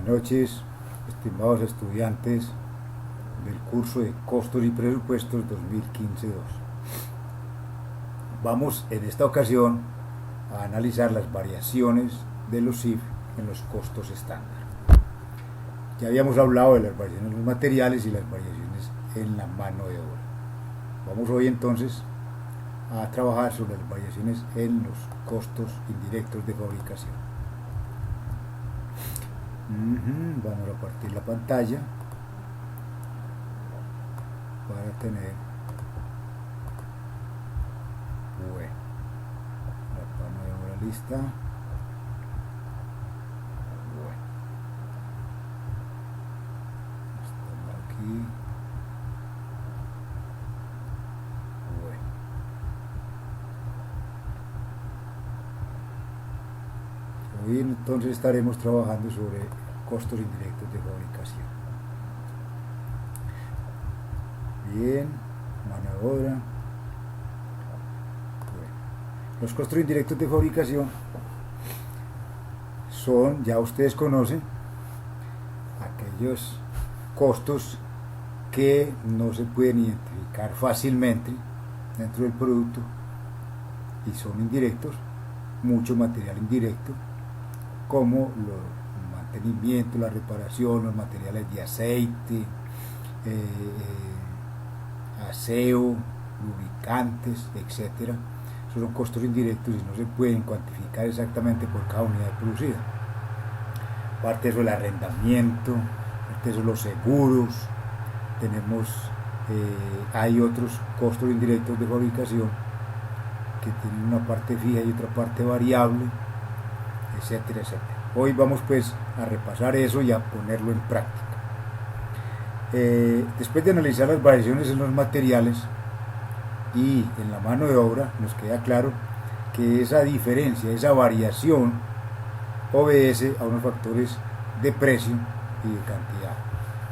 noches, estimados estudiantes del curso de Costos y Presupuestos 2015-2. Vamos en esta ocasión a analizar las variaciones de los CIF en los costos estándar. Ya habíamos hablado de las variaciones en los materiales y las variaciones en la mano de obra. Vamos hoy entonces a trabajar sobre las variaciones en los costos indirectos de fabricación. Vamos a partir la pantalla para tener la mano de obra lista. Estamos aquí. Hoy entonces estaremos trabajando sobre costos indirectos de fabricación. Bien, mano de obra. Los costos indirectos de fabricación son, ya ustedes conocen, aquellos costos que no se pueden identificar fácilmente dentro del producto y son indirectos, mucho material indirecto, como el mantenimiento, la reparación, los materiales de aceite, aseo, lubricantes, etc. Esos son costos indirectos y no se pueden cuantificar exactamente por cada unidad producida. Aparte de eso, el arrendamiento, aparte de eso, los seguros, hay otros costos indirectos de fabricación que tienen una parte fija y otra parte variable, etcétera, etcétera. Hoy vamos pues a repasar eso y a ponerlo en práctica. Después de analizar las variaciones en los materiales y en la mano de obra, nos queda claro que esa diferencia, esa variación, obedece a unos factores de precio y de cantidad,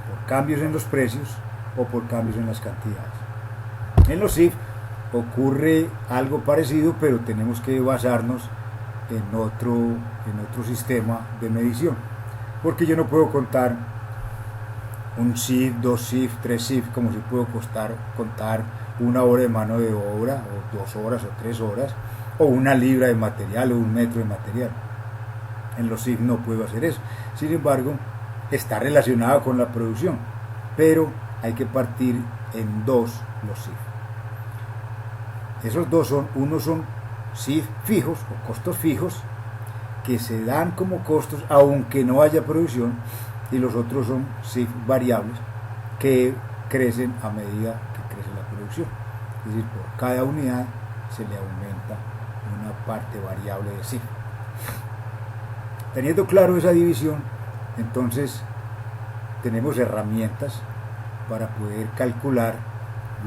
por cambios en los precios o por cambios en las cantidades. En los CIF ocurre algo parecido, pero tenemos que basarnos en otro sistema de medición, porque yo no puedo contar un CIF, 2 CIF, 3 CIF como si puedo contar una hora de mano de obra, o 2 horas o 3 horas, o una libra de material o un metro de material. En los CIF no puedo hacer eso. Sin embargo, está relacionado con la producción, pero hay que partir en dos los CIF. Esos dos unos son CIF fijos o costos fijos que se dan como costos aunque no haya producción, y los otros son CIF variables que crecen a medida que crece la producción. Es decir, por cada unidad se le aumenta una parte variable de CIF. Teniendo claro esa división, entonces tenemos herramientas para poder calcular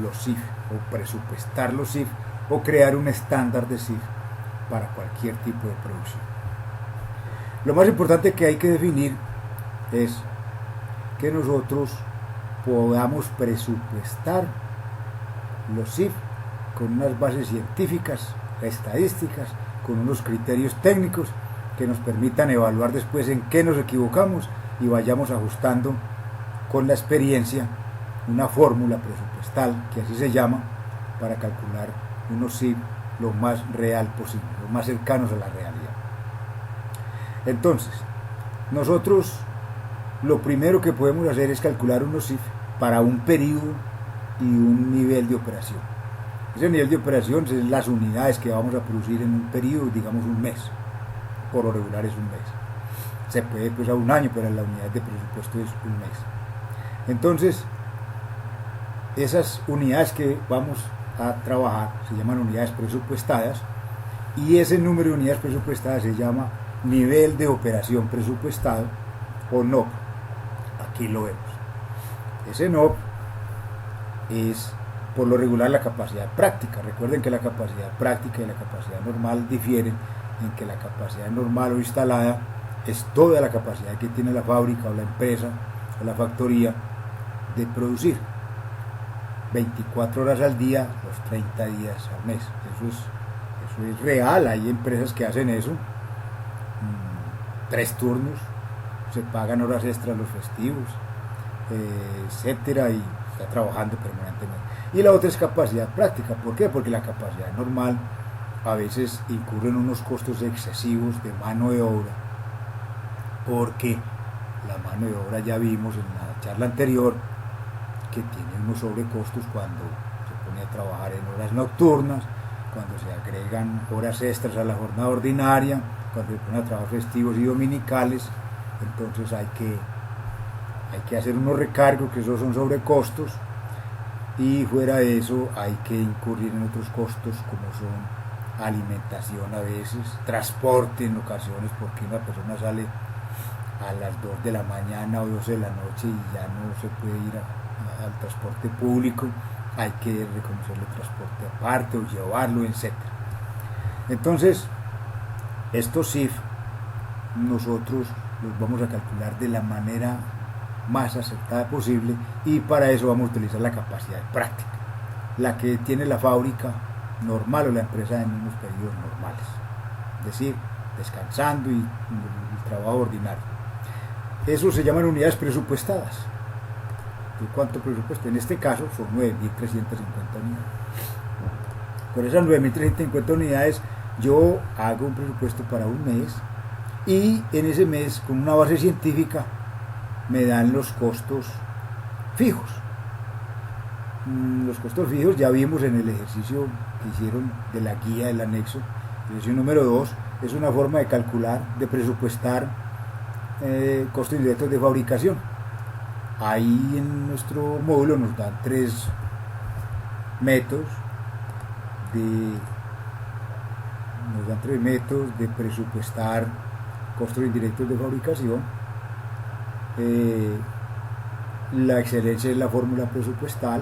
los CIF o presupuestar los CIF o crear un estándar de CIF para cualquier tipo de producción. Lo más importante que hay que definir es que nosotros podamos presupuestar los CIF con unas bases científicas, estadísticas, con unos criterios técnicos que nos permitan evaluar después en qué nos equivocamos y vayamos ajustando con la experiencia una fórmula presupuestal, que así se llama, para calcular unos CIF lo más real posible, lo más cercanos a la realidad. Entonces, nosotros lo primero que podemos hacer es calcular unos CIF para un periodo y un nivel de operación. Ese nivel de operación son las unidades que vamos a producir en un periodo, digamos un mes. Por lo regular es un mes. Se puede pues a un año, pero la unidad de presupuesto es un mes. Entonces, esas unidades que vamos a trabajar se llaman unidades presupuestadas, y ese número de unidades presupuestadas se llama nivel de operación presupuestado o NOP. Aquí lo vemos. Ese NOP es por lo regular la capacidad práctica. Recuerden que la capacidad práctica y la capacidad normal difieren en que la capacidad normal o instalada es toda la capacidad que tiene la fábrica o la empresa o la factoría de producir 24 horas al día, los 30 días al mes. Eso es real. Hay empresas que hacen eso, 3 turnos, se pagan horas extras los festivos, etcétera, y está trabajando permanentemente. Y la otra es capacidad práctica. ¿Por qué? Porque la capacidad normal a veces incurre en unos costos excesivos de mano de obra, porque la mano de obra ya vimos en la charla anterior que tiene unos sobrecostos cuando se pone a trabajar en horas nocturnas, cuando se agregan horas extras a la jornada ordinaria, cuando se pone a trabajar festivos y dominicales. Entonces hay que hacer unos recargos, que esos son sobrecostos, y fuera de eso hay que incurrir en otros costos como son alimentación a veces, transporte en ocasiones, porque una persona sale a las 2 de la mañana o 12 de la noche y ya no se puede ir al transporte público, hay que reconocerle transporte aparte o llevarlo, etc. Entonces, estos CIF nosotros los vamos a calcular de la manera más acertada posible, y para eso vamos a utilizar la capacidad práctica, la que tiene la fábrica normal o la empresa en unos periodos normales, es decir, descansando y el trabajo ordinario. Eso se llaman unidades presupuestadas. ¿De cuánto presupuesto? En este caso son 9.350 unidades. Con esas 9.350 unidades yo hago un presupuesto para un mes, y en ese mes, con una base científica, me dan los costos fijos. Los costos fijos ya vimos en el ejercicio que hicieron de la guía del anexo. El ejercicio número 2 es una forma de calcular, de presupuestar costos indirectos de fabricación. Ahí en nuestro módulo nos dan 3 métodos de presupuestar costos indirectos de fabricación. La excelencia es la fórmula presupuestal.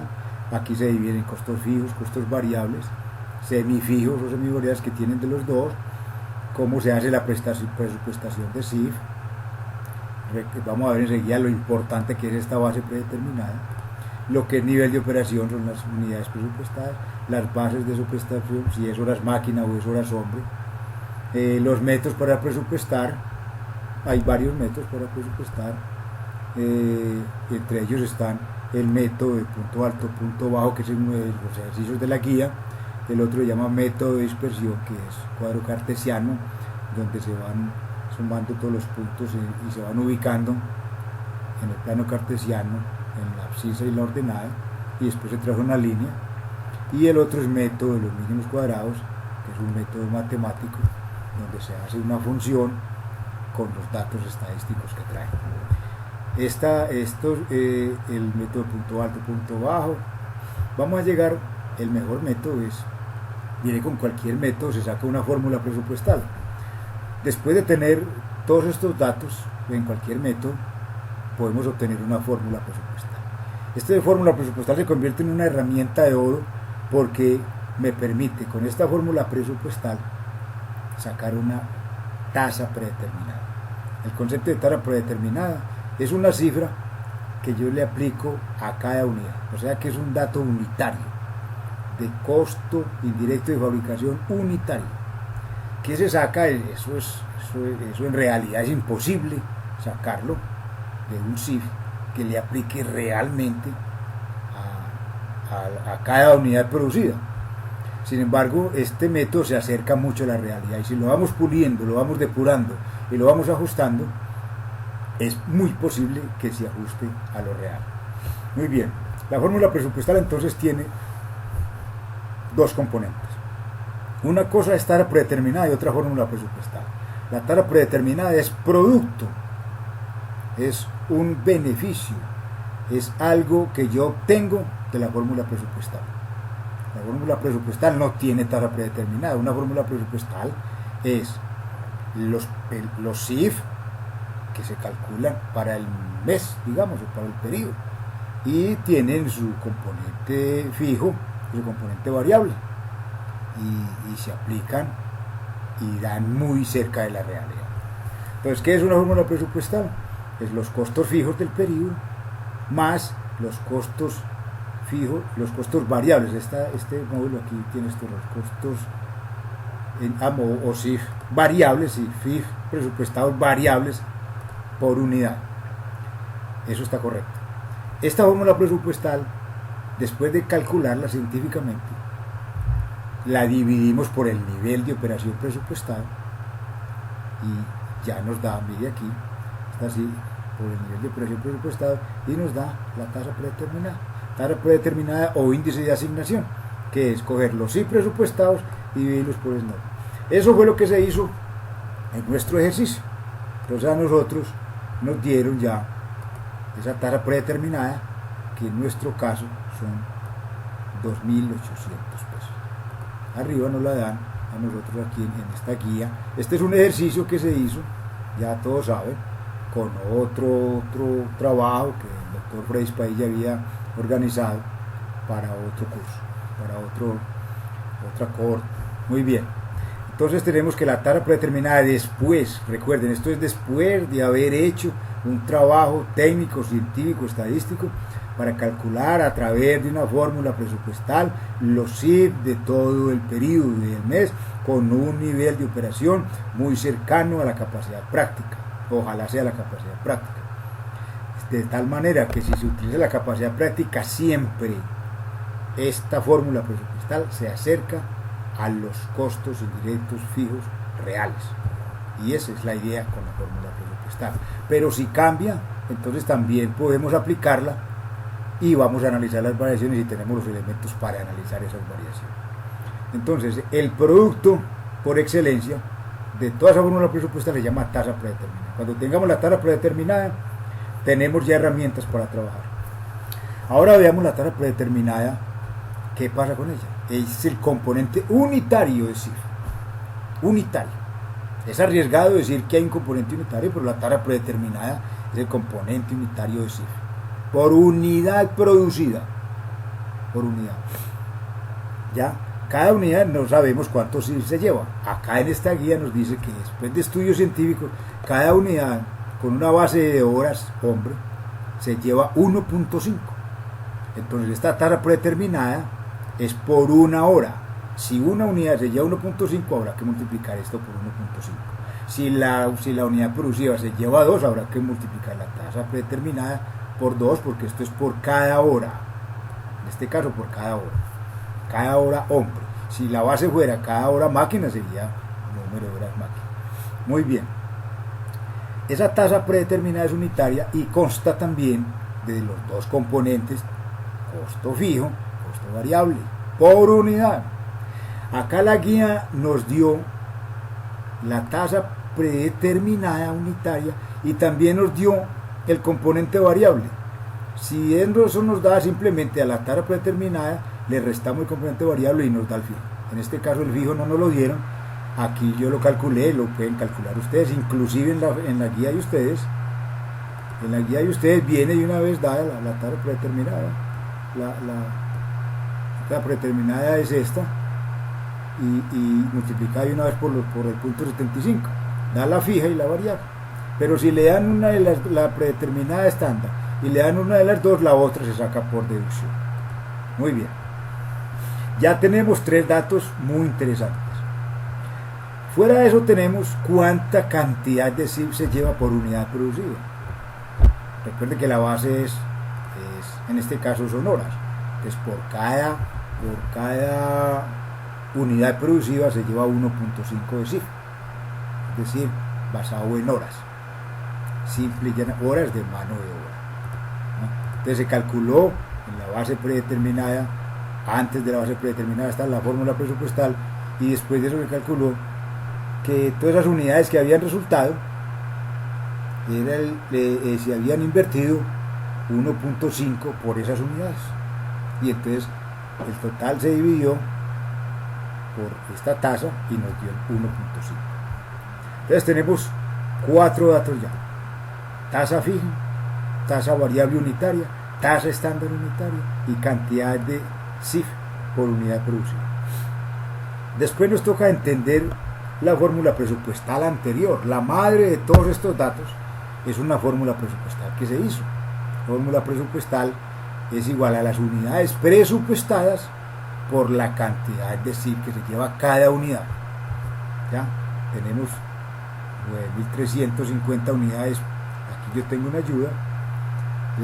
Aquí se dividen en costos fijos, costos variables, semifijos o semivariables, que tienen de los dos. Cómo se hace la presupuestación de CIF. Vamos a ver enseguida lo importante que es esta base predeterminada. Lo que es nivel de operación son las unidades presupuestadas, las bases de su prestación, si es horas máquina o es horas hombre. Los métodos para presupuestar, hay varios métodos para presupuestar. Entre ellos están el método de punto alto, punto bajo, que es uno de los ejercicios de la guía. El otro se llama método de dispersión, que es cuadro cartesiano, donde se van sumando todos los puntos y se van ubicando en el plano cartesiano, en la abscisa y la ordenada, y después se traza una línea. Y el otro es método de los mínimos cuadrados, que es un método matemático, donde se hace una función con los datos estadísticos que trae. El método punto alto, punto bajo. Vamos a llegar, el mejor método viene con cualquier método, se saca una fórmula presupuestal. Después de tener todos estos datos en cualquier método, podemos obtener una fórmula presupuestal. Esta fórmula presupuestal se convierte en una herramienta de oro, porque me permite con esta fórmula presupuestal sacar una tasa predeterminada. El concepto de tasa predeterminada es una cifra que yo le aplico a cada unidad, o sea que es un dato unitario de costo indirecto de fabricación unitario. ¿Qué se saca? Eso en realidad es imposible sacarlo de un CIF que le aplique realmente a cada unidad producida. Sin embargo, este método se acerca mucho a la realidad, y si lo vamos puliendo, lo vamos depurando y lo vamos ajustando, es muy posible que se ajuste a lo real. Muy bien, la fórmula presupuestal entonces tiene 2 componentes. Una cosa es tasa predeterminada y otra fórmula presupuestal. La tasa predeterminada es producto, es un beneficio, es algo que yo obtengo de la fórmula presupuestal. La fórmula presupuestal no tiene tasa predeterminada. Una fórmula presupuestal es los CIF que se calculan para el mes, digamos, o para el periodo, y tienen su componente fijo y su componente variable, y se aplican y dan muy cerca de la realidad. Entonces, ¿qué es una fórmula presupuestal? Es los costos fijos del periodo más los costos fijos, los costos variables. Este módulo aquí tiene estos los costos o CIF variables y FIF presupuestados variables por unidad. Eso está correcto. Esta fórmula presupuestal, después de calcularla científicamente, la dividimos por el nivel de operación presupuestal y ya nos da, mire aquí, está así, por el nivel de operación presupuestal, y nos da la tasa predeterminada. Tasa predeterminada o índice de asignación, que es coger los sí presupuestados y dividirlos por el no. Eso fue lo que se hizo en nuestro ejercicio. Entonces a nosotros nos dieron ya esa tasa predeterminada, que en nuestro caso son 2.800 pesos. Arriba nos la dan a nosotros aquí en esta guía. Este es un ejercicio que se hizo, ya todos saben, con otro trabajo que el doctor Freddy Padilla había organizado para otro curso, para otra cohorte. Muy bien. Entonces tenemos que la tasa predeterminada después, recuerden, esto es después de haber hecho un trabajo técnico, científico, estadístico, para calcular a través de una fórmula presupuestal los CIF de todo el periodo del mes con un nivel de operación muy cercano a la capacidad práctica. Ojalá sea la capacidad práctica. De tal manera que si se utiliza la capacidad práctica, siempre esta fórmula presupuestal se acerca a los costos indirectos fijos reales. Y esa es la idea con la fórmula presupuestal. Pero si cambia, entonces también podemos aplicarla y vamos a analizar las variaciones y tenemos los elementos para analizar esas variaciones. Entonces, el producto por excelencia de toda esa fórmula presupuestal se llama tasa predeterminada. Cuando tengamos la tasa predeterminada, tenemos ya herramientas para trabajar. Ahora veamos la tasa predeterminada. ¿Qué pasa con ella? Es el componente unitario de CIF. Unitario. Es arriesgado decir que hay un componente unitario, pero la tasa predeterminada es el componente unitario de CIF. Por unidad producida. Por unidad. ¿Ya? Cada unidad no sabemos cuántos CIF se lleva. Acá en esta guía nos dice que después de estudios científicos, cada unidad con una base de horas hombre se lleva 1.5. Entonces esta tasa predeterminada es por una hora. Si una unidad se lleva 1.5, habrá que multiplicar esto por 1.5. Si la unidad producida se lleva 2, habrá que multiplicar la tasa predeterminada por 2, porque esto es por cada hora. En este caso por cada hora. Cada hora hombre. Si la base fuera cada hora máquina, sería número de horas máquina. Muy bien. Esa tasa predeterminada es unitaria y consta también de los dos componentes, costo fijo, costo variable, por unidad. Acá la guía nos dio la tasa predeterminada unitaria y también nos dio el componente variable. Si eso nos da simplemente a la tasa predeterminada, le restamos el componente variable y nos da el fijo. En este caso el fijo no nos lo dieron. Aquí yo lo calculé, lo pueden calcular ustedes, inclusive en la guía de ustedes. En la guía de ustedes viene de una vez dada la tasa predeterminada. La predeterminada es esta y multiplicada de una vez por el punto 75. Da la fija y la variable. Pero si le dan una de la predeterminada estándar y le dan una de las dos, la otra se saca por deducción. Muy bien. Ya tenemos tres datos muy interesantes. Fuera de eso tenemos cuánta cantidad de CIF se lleva por unidad producida. Recuerden que la base es en este caso son horas. Entonces por cada unidad producida se lleva 1.5 de CIF. Es decir, basado en horas. Simple y llana, horas de mano de obra. ¿No? Entonces se calculó en la base predeterminada, antes de la base predeterminada está la fórmula presupuestal, y después de eso se calculó que todas esas unidades que habían resultado se habían invertido 1.5 por esas unidades, y entonces el total se dividió por esta tasa y nos dio el 1.5. Entonces tenemos cuatro datos ya: tasa fija, tasa variable unitaria, tasa estándar unitaria y cantidad de CIF por unidad producida. Después nos toca entender la fórmula presupuestal anterior. La madre de todos estos datos es una fórmula presupuestal que se hizo. La fórmula presupuestal es igual a las unidades presupuestadas por la cantidad de CIF que se lleva cada unidad. ¿Ya? Tenemos 9.350 unidades Yo tengo una ayuda.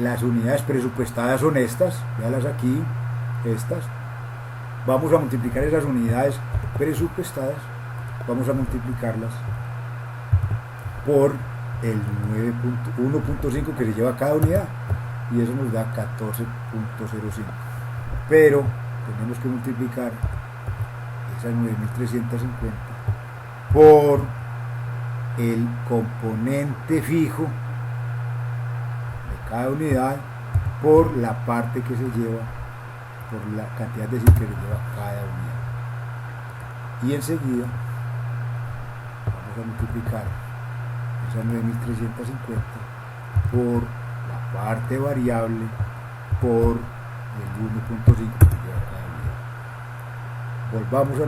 Las unidades presupuestadas son estas, véalas aquí, estas. Vamos a multiplicar esas unidades presupuestadas, vamos a multiplicarlas por el 1.5 que se lleva cada unidad, y eso nos da 14.05. Pero tenemos que multiplicar esas 9.350 por el componente fijo de cada unidad, por la parte que se lleva, por la cantidad de zinc que se lleva cada unidad. Y enseguida vamos a multiplicar esas 9.350 por la parte variable por el 1.5 que lleva cada unidad. Volvamos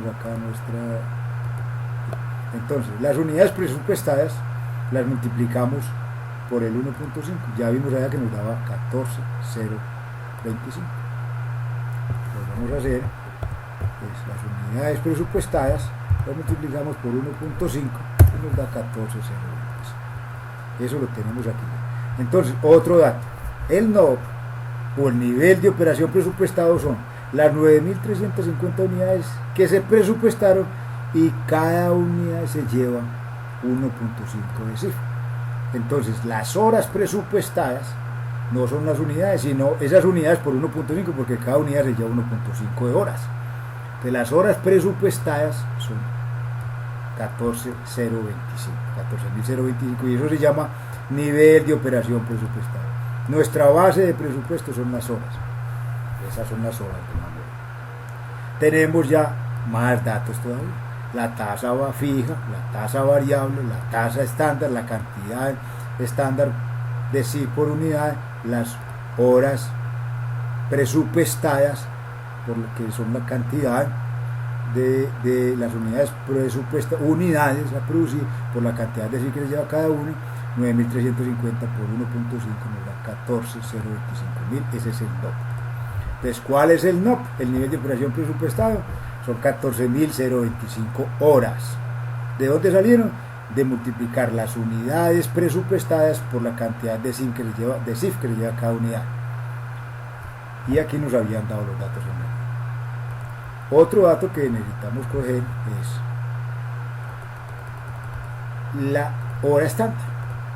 acá a nuestra. Entonces, las unidades presupuestadas las multiplicamos por el 1.5. Ya vimos allá que nos daba 14.025. Lo vamos a hacer, pues, las unidades presupuestadas las multiplicamos por 1.5 y nos da 14.025. Eso lo tenemos aquí. Entonces, otro dato, el NOP o el nivel de operación presupuestado son las 9.350 unidades que se presupuestaron y cada unidad se lleva 1.5 de cifra. Entonces, las horas presupuestadas no son las unidades, sino esas unidades por 1.5, porque cada unidad se lleva 1.5 de horas. Entonces, las horas presupuestadas son 14.025, y eso se llama nivel de operación presupuestada. Nuestra base de presupuesto son las horas. Esas son las horas de manual. Tenemos ya más datos todavía. La tasa fija, la tasa variable, la tasa estándar, la cantidad estándar de sí por unidad, las horas presupuestadas, por lo que son la cantidad de las unidades presupuestadas, unidades a producir, por la cantidad de sí que se lleva cada una. 9.350 por 1.5 nos da 14.025.000. Ese es el NOP. Entonces, ¿cuál es el NOP? El nivel de operación presupuestado. Son 14.025 horas. ¿De dónde salieron? De multiplicar las unidades presupuestadas por la cantidad de CIF que le lleva cada unidad. Y aquí nos habían dado los datos en medio. Otro dato que necesitamos coger es la hora estándar.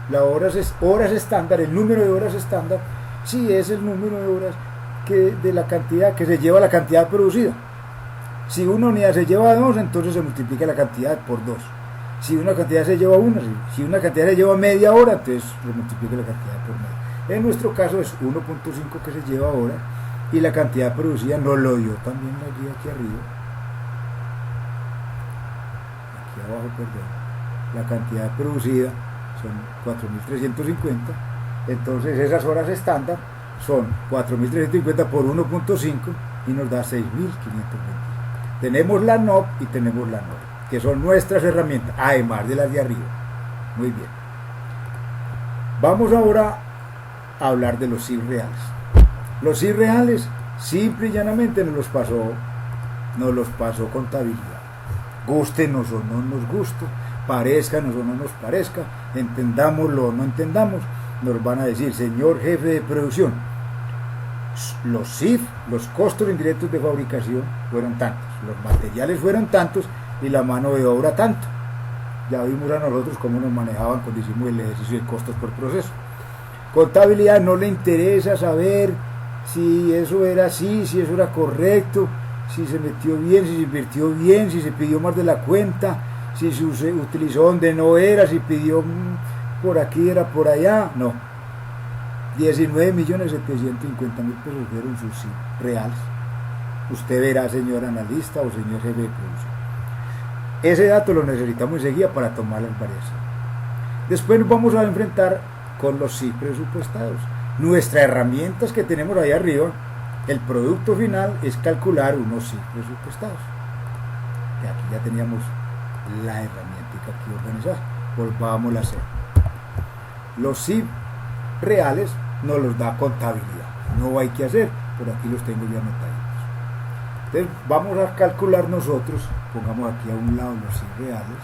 La horas estándar, el número de horas estándar, sí es el número de horas de la cantidad que se lleva la cantidad producida. Si una unidad se lleva 2, entonces se multiplica la cantidad por 2. Si una cantidad se lleva 1, si una cantidad se lleva media hora, entonces se multiplica la cantidad por media. En nuestro caso es 1.5 que se lleva ahora, y la cantidad producida nos lo dio también la guía aquí arriba. Aquí abajo, perdón. La cantidad producida son 4.350. Entonces esas horas estándar son 4.350 por 1.5 y nos da 6.520. Tenemos la NOP y tenemos la NOR, que son nuestras herramientas, además de las de arriba. Muy bien. Vamos ahora a hablar de los CIF reales. Los CIF reales, simple y llanamente, nos los pasó contabilidad. Gústenos o no nos guste, parezcanos o no nos parezca, entendámoslo o no entendamos, nos van a decir: señor jefe de producción, los CIF, los costos indirectos de fabricación, fueron tantos, los materiales fueron tantos y la mano de obra tanto. Ya vimos a nosotros cómo nos manejaban cuando hicimos el ejercicio de costos por proceso. Contabilidad no le interesa saber si eso era así, si eso era correcto, si se metió bien, si se invirtió bien, si se pidió más de la cuenta, si se utilizó donde no era, si pidió por aquí, era por allá. No. 19.750.000 pesos fueron sus CIF reales. Usted verá, señor analista o señor jefe de producción. Ese dato lo necesitamos enseguida para tomar las variaciones. Después nos vamos a enfrentar con los CIF presupuestados. Nuestras herramientas que tenemos ahí arriba, el producto final es calcular unos CIF presupuestados. Y aquí ya teníamos la herramienta aquí organizada. Volvámosla a hacer. Los CIF reales nos los da contabilidad. No hay que hacer, por aquí los tengo ya anotaditos. Entonces vamos a calcular nosotros, pongamos aquí a un lado los CIF reales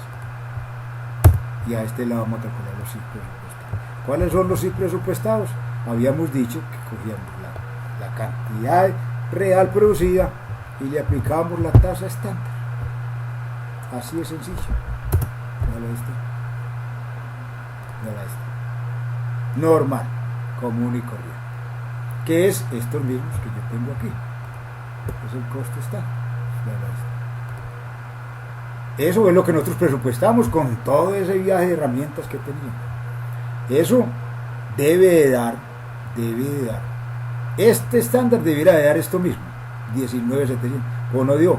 y a este lado vamos a calcular los SIF presupuestados. ¿Cuáles son los SIF presupuestados? Habíamos dicho que cogíamos la cantidad real producida y le aplicábamos la tasa estándar. Así de sencillo. Normal, común y corriente, que es estos mismos que yo tengo aquí. Es el costo estándar. Eso es lo que nosotros presupuestamos con todo ese viaje de herramientas que teníamos. Eso debe de dar. Este estándar debiera de dar esto mismo, 19.700. ¿O no dio?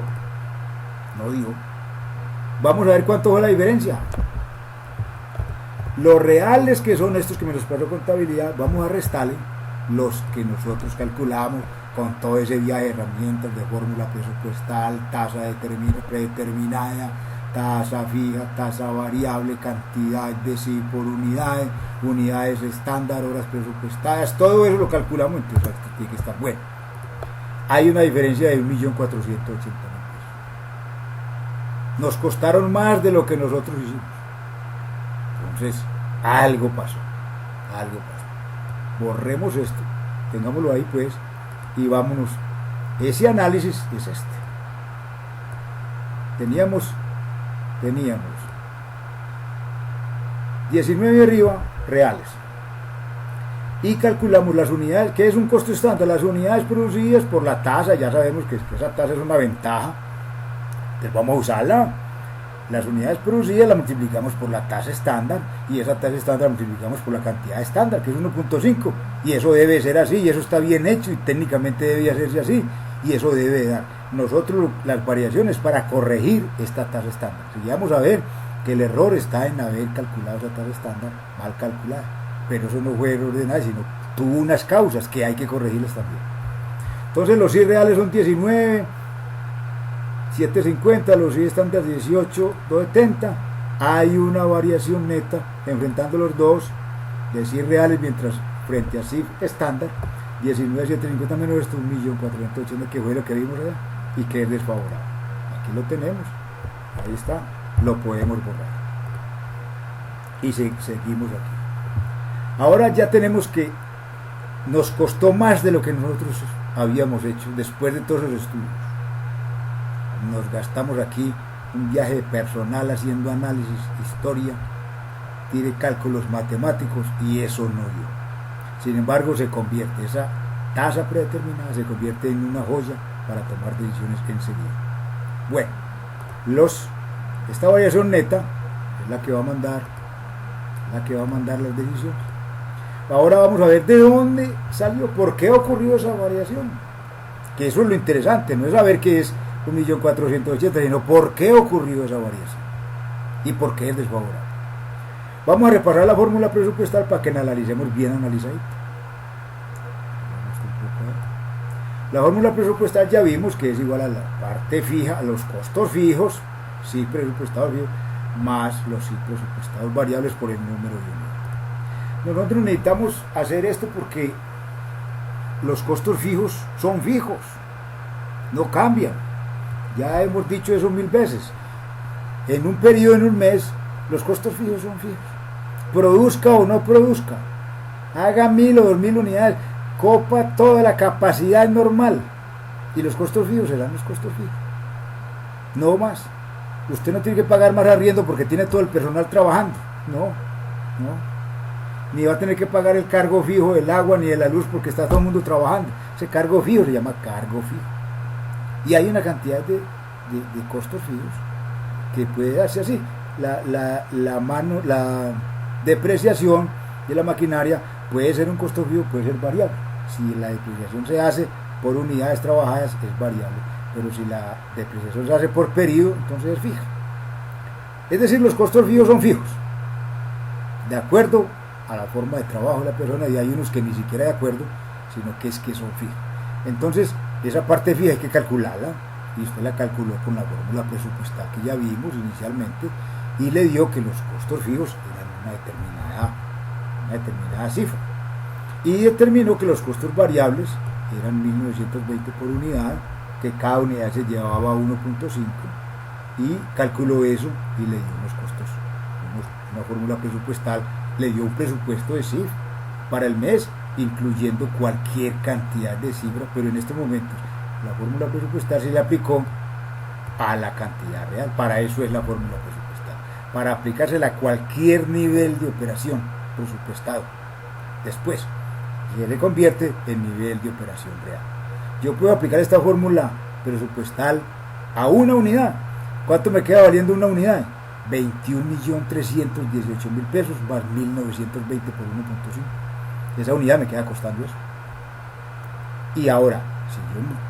No dio. Vamos a ver cuánto fue la diferencia. Los reales, que son estos que me los pasó contabilidad, vamos a restarle los que nosotros calculamos con todo ese viaje de herramientas de fórmula presupuestal, tasa predeterminada, tasa fija, tasa variable, cantidad de sí por unidades, unidades estándar, horas presupuestadas, todo eso lo calculamos, entonces esto tiene que estar bueno. Hay una diferencia de 1.480.000 pesos. Nos costaron más de lo que nosotros hicimos. Entonces, algo pasó. Borremos esto, tengámoslo ahí pues, y vámonos. Ese análisis es este. Teníamos 19 arriba reales y calculamos las unidades, que es un costo estándar, las unidades producidas por la tasa. Ya sabemos que esa tasa es una ventaja, entonces vamos a usarla. Las unidades producidas las multiplicamos por la tasa estándar, y esa tasa estándar la multiplicamos por la cantidad estándar, que es 1.5, y eso debe ser así, y eso está bien hecho, y técnicamente debe hacerse así, y eso debe dar. Nosotros las variaciones para corregir esta tasa estándar. Si vamos a ver que el error está en haber calculado esa tasa estándar mal calculada, pero eso no fue error de nadie, sino tuvo unas causas que hay que corregirlas también. Entonces los SIF reales son 19.750, los SIF estándar 18.270. Hay una variación neta enfrentando los dos de SIF reales, mientras frente a SIF estándar 19.750 menos esto, 1.480.000, que fue lo que vimos allá y que es desfavorable. Aquí lo tenemos, ahí está, lo podemos borrar y seguimos aquí. Ahora ya tenemos que nos costó más de lo que nosotros habíamos hecho después de todos los estudios. Nos gastamos aquí un viaje personal haciendo análisis, historia, tiene cálculos matemáticos, y eso no dio. Sin embargo, se convierte, esa tasa predeterminada se convierte en una joya para tomar decisiones enseguida. Bueno, esta variación neta es la que va a mandar las decisiones. Ahora vamos a ver de dónde salió, por qué ocurrió esa variación. Que eso es lo interesante, no es saber qué es 1.480.000, sino por qué ocurrió esa variación y por qué es desfavorable. Vamos a repasar la fórmula presupuestal para que la analicemos bien analizadita. La fórmula presupuestal ya vimos que es igual a la parte fija, a los costos fijos, sí presupuestados fijos, más los sí presupuestados variables por el número de unidades. Nosotros necesitamos hacer esto porque los costos fijos son fijos, no cambian. Ya hemos dicho eso 1000 veces. En un periodo, en un mes, los costos fijos son fijos. Produzca o no produzca, haga 1000 o 2000 unidades, copa toda la capacidad normal, y los costos fijos serán los costos fijos, no más. Usted no tiene que pagar más arriendo porque tiene todo el personal trabajando, no, ni va a tener que pagar el cargo fijo del agua ni de la luz porque está todo el mundo trabajando. Ese cargo fijo se llama cargo fijo, y hay una cantidad de costos fijos que puede darse así. La depreciación de la maquinaria puede ser un costo fijo, puede ser variable. Si la depreciación se hace por unidades trabajadas, es variable, pero si la depreciación se hace por periodo, entonces es fija. Es decir, los costos fijos son fijos, de acuerdo a la forma de trabajo de la persona, y hay unos que ni siquiera de acuerdo, sino que son fijos. Entonces, esa parte fija hay que calcularla, y usted la calculó con la fórmula presupuestal que ya vimos inicialmente, y le dio que los costos fijos eran una determinada cifra, y determinó que los costos variables eran 1920 por unidad, que cada unidad se llevaba 1.5, y calculó eso y le dio unos costos, una fórmula presupuestal le dio un presupuesto de cifra para el mes, incluyendo cualquier cantidad de cifra, pero en estos momentos la fórmula presupuestal se le aplicó a la cantidad real. Para eso es la fórmula presupuestal, para aplicársela a cualquier nivel de operación presupuestado. Después se le convierte en nivel de operación real. Yo puedo aplicar esta fórmula presupuestal a una unidad. ¿Cuánto me queda valiendo una unidad? 21.318.000 pesos más 1.920 por 1.5. Esa unidad me queda costando eso. Y ahora,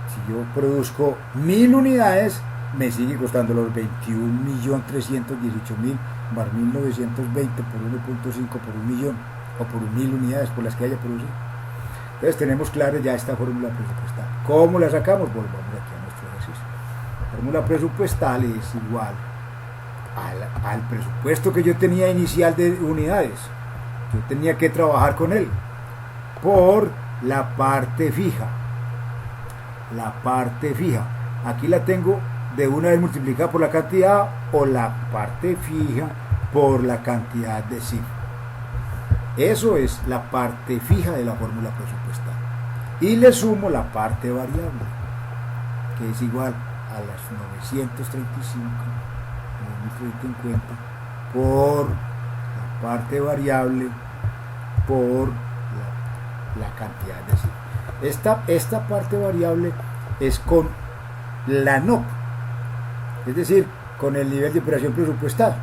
si yo produzco 1.000 unidades, me sigue costando los 21.318.000 más 1.920 por 1.5 por 1.000.000 o por 1.000 unidades por las que haya producido. Entonces tenemos claro ya esta fórmula presupuestal. ¿Cómo la sacamos? Volvamos aquí a nuestro ejercicio. La fórmula presupuestal es igual al presupuesto que yo tenía inicial de unidades. Yo tenía que trabajar con él por la parte fija. La parte fija. Aquí la tengo de una vez multiplicada por la cantidad, o la parte fija por la cantidad de cifra. Eso es la parte fija de la fórmula presupuestal. Y le sumo la parte variable, que es igual a las 935.950 por la parte variable por la cantidad de cifra. Esta parte variable es con la NOP, es decir, con el nivel de operación presupuestal.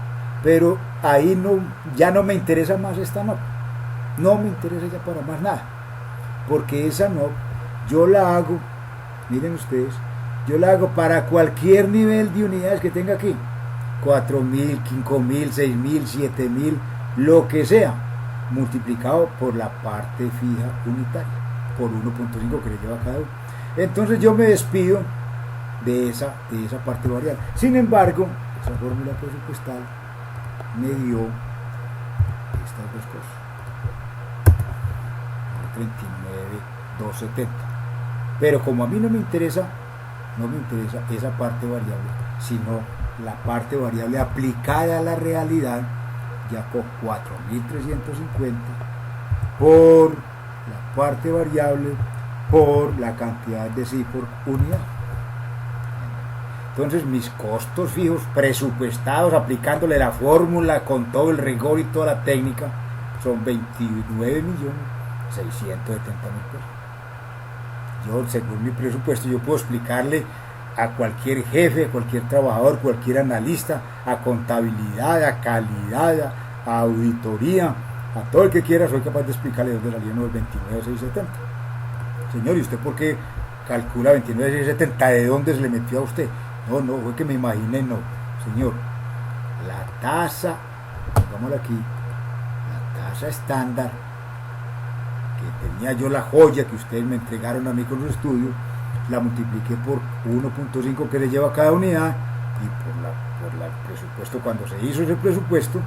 Pero ahí ya no me interesa más esta NOP. No me interesa ya para más nada, porque esa NOP yo la hago, miren ustedes, yo la hago para cualquier nivel de unidades que tenga aquí, 4.000, 5.000, 6.000, 7.000, lo que sea, multiplicado por la parte fija unitaria, por 1.5 que le lleva a cada uno. Entonces yo me despido de esa parte variable. Sin embargo, esa fórmula presupuestal me dio estas dos cosas. 39.270. Pero como a mí no me interesa esa parte variable, sino la parte variable aplicada a la realidad, ya con 4.350 por la parte variable por la cantidad de sí por unidad. Entonces mis costos fijos presupuestados aplicándole la fórmula con todo el rigor y toda la técnica son 29.670.000 pesos. Yo, según mi presupuesto, yo puedo explicarle a cualquier jefe, a cualquier trabajador, cualquier analista, a contabilidad, a calidad, a auditoría, a todo el que quiera, soy capaz de explicarle dónde salieron los 29.670. Señor, ¿y usted por qué calcula 29.670? ¿De dónde se le metió a usted? No, fue que me imaginé, no. Señor, la tasa, pongámosla aquí, la tasa estándar que tenía yo, la joya que ustedes me entregaron a mí con los estudios, la multipliqué por 1.5 que le lleva a cada unidad, y por el presupuesto. Cuando se hizo ese presupuesto,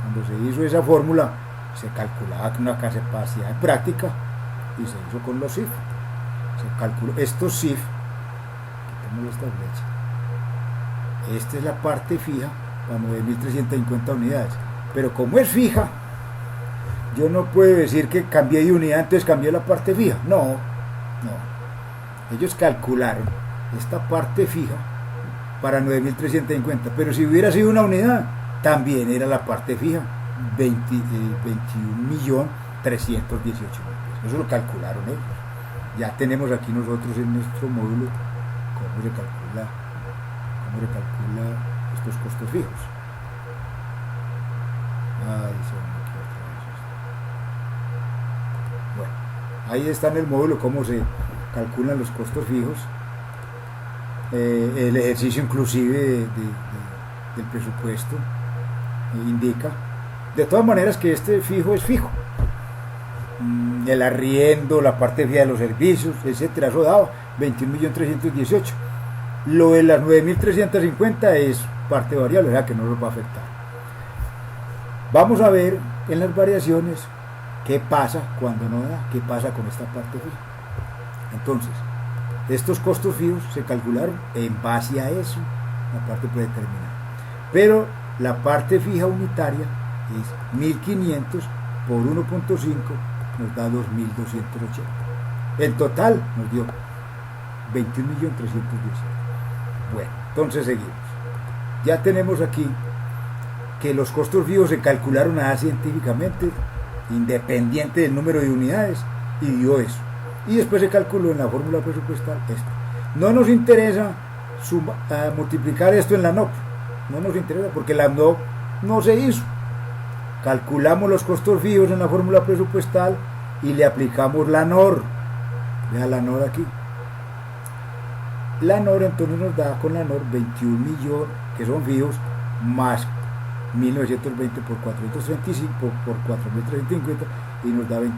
cuando se hizo esa fórmula, se calculaba con una capacidad de práctica y se hizo con los CIF. Se calculó estos CIF, quitamos esta flecha. Esta es la parte fija para 9.350 unidades, pero como es fija, yo no puedo decir que cambié de unidad, entonces cambié la parte fija. No. Ellos calcularon esta parte fija para 9.350, pero si hubiera sido una unidad, también era la parte fija, 21.318.000 pesos. Eso lo calcularon ellos. Ya tenemos aquí nosotros en nuestro módulo cómo se calcula estos costos fijos. Bueno, ahí está en el módulo cómo se calculan los costos fijos, el ejercicio inclusive del presupuesto indica de todas maneras que este fijo es fijo, el arriendo, la parte fija de los servicios, etcétera. Eso daba 21.318.000. Lo de las 9.350 es parte variable, o sea que no nos va a afectar. Vamos a ver en las variaciones qué pasa cuando no da, qué pasa con esta parte fija. Entonces, estos costos fijos se calcularon en base a eso, la parte predeterminada. Pero la parte fija unitaria es 1500 por 1.5 nos da 2280. El total nos dio 21.317.000. Bueno, entonces seguimos. Ya tenemos aquí que los costos fijos se calcularon científicamente, independiente del número de unidades, y dio eso. Y después se calculó en la fórmula presupuestal esto. No nos interesa multiplicar esto en la NOP, no nos interesa porque la NOP no se hizo. Calculamos los costos fijos en la fórmula presupuestal y le aplicamos la NOR. Vea la NOR aquí. La NOR entonces nos da con la NOR 21 millones, que son fijos, más 1920 por 435 por 4350 y nos da 29.670.000.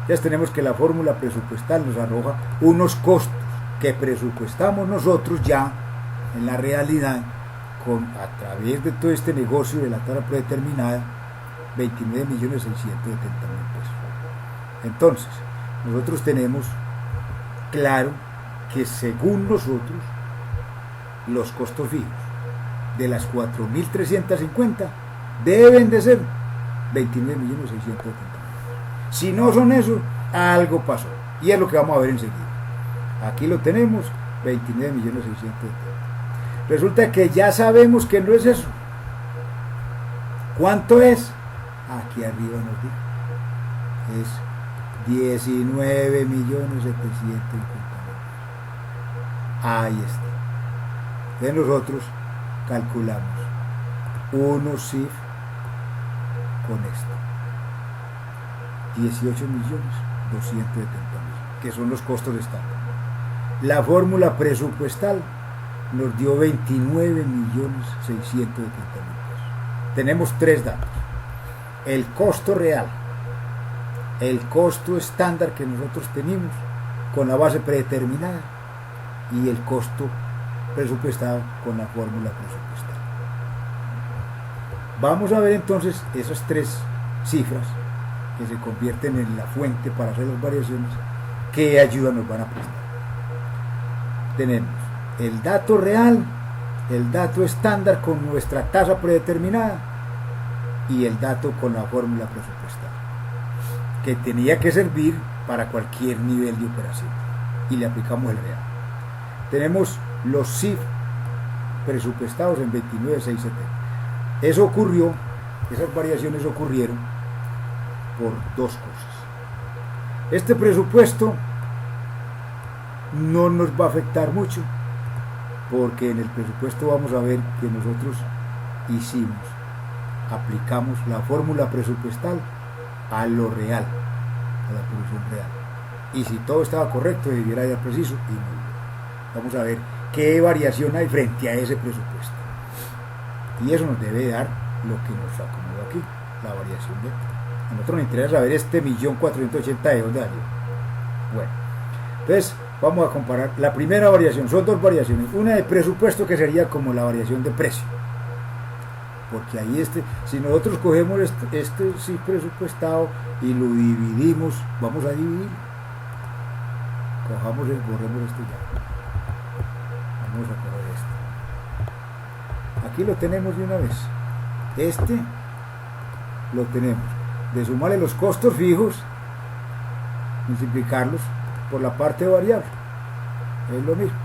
Ya tenemos que la fórmula presupuestal nos arroja unos costos que presupuestamos nosotros ya en la realidad a través de todo este negocio de la tasa predeterminada, 29.670.000 pesos. Entonces, nosotros tenemos claro que según nosotros los costos fijos de las 4.350 deben de ser 29.670.000. Si no son eso, algo pasó. Y es lo que vamos a ver enseguida. Aquí lo tenemos, 29.670.000. Resulta que ya sabemos que no es eso. ¿Cuánto es? Aquí arriba nos dice. Es 19.750.000. Ahí está. De nosotros calculamos unos CIF con esto. 18.270.000, que son los costos estándar. La fórmula presupuestal nos dio 29.670.000 pesos. Tenemos tres datos: el costo real, el costo estándar que nosotros tenemos con la base predeterminada y el costo presupuestado con la fórmula presupuestal. Vamos a ver entonces esas tres cifras que se convierten en la fuente para hacer las variaciones, qué ayuda nos van a prestar. Tenemos el dato real, el dato estándar con nuestra tasa predeterminada y el dato con la fórmula presupuestal, que tenía que servir para cualquier nivel de operación, y le aplicamos el real. Tenemos los CIF presupuestados en 29.670. Eso ocurrió, esas variaciones ocurrieron por dos cosas. Este presupuesto no nos va a afectar mucho, porque en el presupuesto vamos a ver que nosotros aplicamos la fórmula presupuestal a lo real, a la producción real. Y si todo estaba correcto, debiera ir preciso y muy bien. Vamos a ver qué variación hay frente a ese presupuesto. Y eso nos debe dar lo que nos acomodó aquí, la variación de a nosotros nos interesa saber este 1.480.000 de dónde salió. Bueno, entonces vamos a comparar. La primera variación, son dos variaciones. Una de presupuesto, que sería como la variación de precio. Porque ahí si nosotros cogemos este sí presupuestado y lo dividimos, vamos a dividir. Borremos esto ya. Vamos a coger esto. Aquí lo tenemos de una vez. Este lo tenemos. De sumarle los costos fijos, multiplicarlos por la parte variable. Es lo mismo.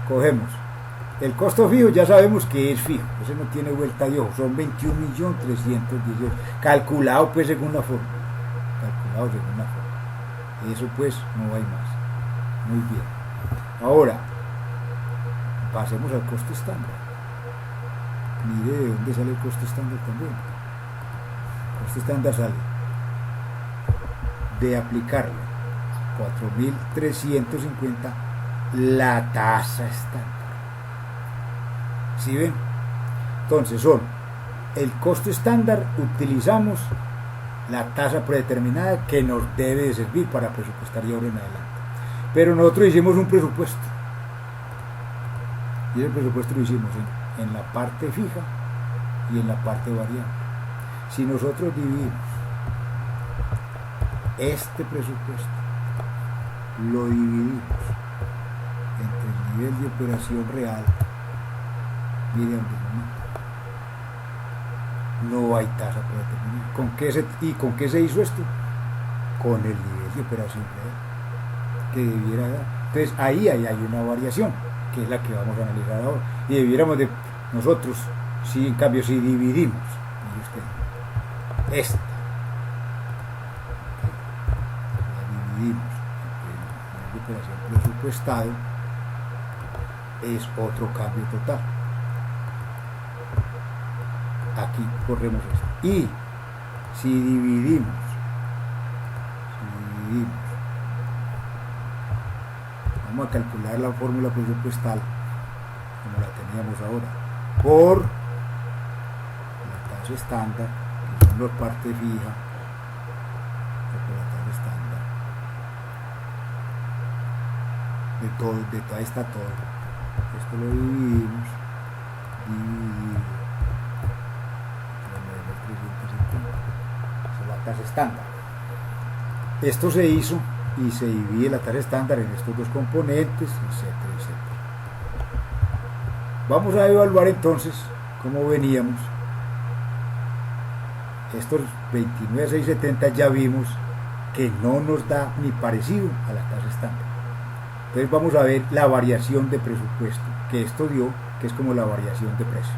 Cogemos el costo fijo, ya sabemos que es fijo, ese no tiene vuelta de ojo, son 21.318.000, calculado pues según la forma. Eso pues no hay más. Muy bien. Ahora, pasemos al costo estándar. Mire de dónde sale el costo estándar también. El costo estándar sale de aplicarle 4.350 la tasa estándar. ¿Sí ven? Entonces son el costo estándar, utilizamos la tasa predeterminada que nos debe de servir para presupuestar y ahora en adelante. Pero nosotros hicimos un presupuesto. Y el presupuesto lo hicimos en la parte fija y en la parte variable. Si nosotros dividimos este presupuesto, lo dividimos entre el nivel de operación real, miren, no hay tasa predeterminada. ¿Con qué se hizo esto? Con el nivel de operación real que debiera dar. Entonces ahí hay una variación, que es la que vamos a analizar ahora. Y debiéramos de nosotros, si en cambio si dividimos, esta la dividimos entre el nivel de operación presupuestado, es otro cambio total. Aquí corremos esto. Y si dividimos vamos a calcular la fórmula presupuestal como la teníamos ahora por la tasa estándar, que son la parte fija, por la tasa estándar de toda esta todo. Esto lo dividimos es la tasa estándar. Esto se hizo y se divide la tasa estándar en estos dos componentes, etcétera, etcétera. Vamos a evaluar entonces cómo veníamos. Estos 29.670 ya vimos que no nos da ni parecido a la tasa estándar. Entonces vamos a ver la variación de presupuesto que esto dio, que es como la variación de precio.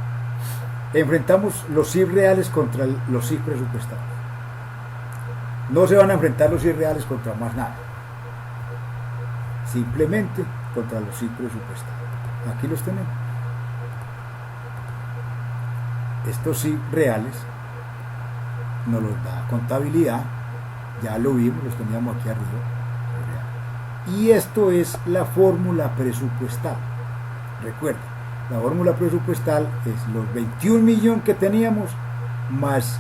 Enfrentamos los CIF reales contra los CIF presupuestados. No se van a enfrentar los CIF reales contra más nada, simplemente contra los CIF presupuestados. Aquí los tenemos. Estos CIF reales nos los da contabilidad, ya lo vimos, los teníamos aquí arriba. Y esto es la fórmula presupuestal. Recuerden, la fórmula presupuestal es los 21 millones que teníamos más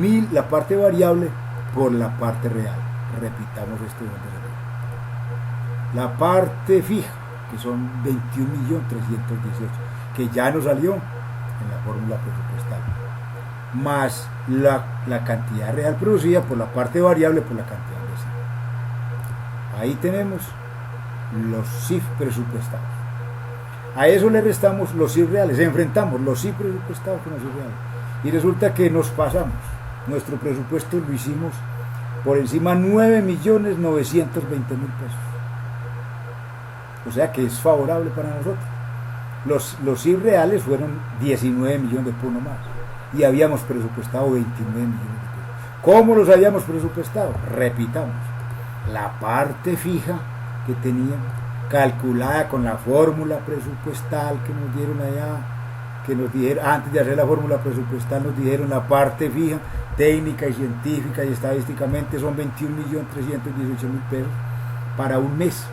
1000 la parte variable por la parte real. Repitamos esto donde se ve. La parte fija, que son 21.318.000, que ya nos salió en la fórmula presupuestal, más la cantidad real producida por la parte variable por la cantidad de CIF. Ahí tenemos los CIF presupuestados. A eso le restamos los CIF reales, enfrentamos los CIF presupuestados con los CIF reales. Y resulta que nos pasamos. Nuestro presupuesto lo hicimos por encima 9.920.000 pesos. O sea que es favorable para nosotros. Los CIF reales fueron 19 millones de pesos más. Y habíamos presupuestado 29 millones de pesos. ¿Cómo los habíamos presupuestado? Repitamos. La parte fija que tenían, calculada con la fórmula presupuestal que nos dieron allá, que nos dijeron, antes de hacer la fórmula presupuestal nos dijeron la parte fija, técnica y científica y estadísticamente son 21.318.000 pesos para un mes.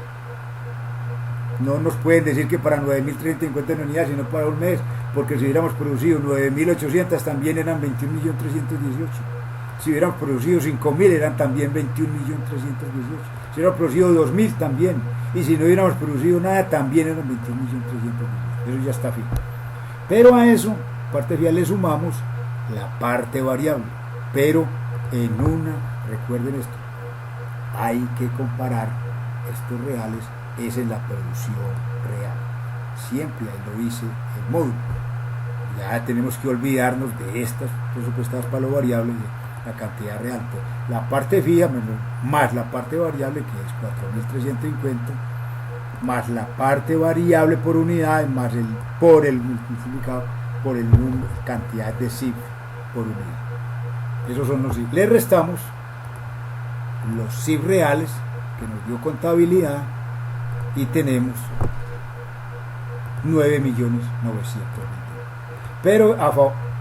No nos pueden decir que para 9.350 unidades, sino para un mes, porque si hubiéramos producido 9.800 también eran 21.318.000. Si hubiéramos producido 5.000 eran también 21.318.000. Si hubiéramos producido 2.000 también. Y si no hubiéramos producido nada también eran 21.318.000. Eso ya está fijo. Pero a eso, parte fija, le sumamos la parte variable. Pero en una, recuerden esto, hay que comparar estos reales, es en la producción real. Siempre ahí lo hice el módulo. Ya tenemos que olvidarnos de estas presupuestadas para lo variable, la cantidad real. La parte fija más la parte variable, que es 4.350, más la parte variable por unidad, más por el multiplicado por el número, cantidad de CIF por unidad. Esos son los CIF. Le restamos los CIF reales que nos dio contabilidad y tenemos 9.900.000. Pero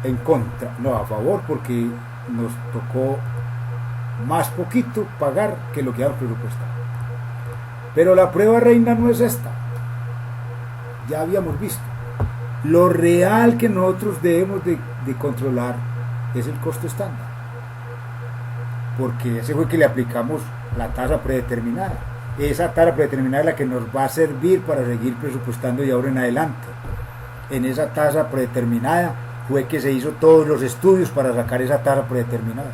en contra, no a favor, porque nos tocó más poquito pagar que lo que habíamos presupuestado. Pero la prueba reina no es esta. Ya habíamos visto. Lo real que nosotros debemos de controlar es el costo estándar. Porque ese fue que le aplicamos la tasa predeterminada. Esa tasa predeterminada es la que nos va a servir para seguir presupuestando de ahora en adelante. En esa tasa predeterminada fue que se hizo todos los estudios para sacar esa tasa predeterminada.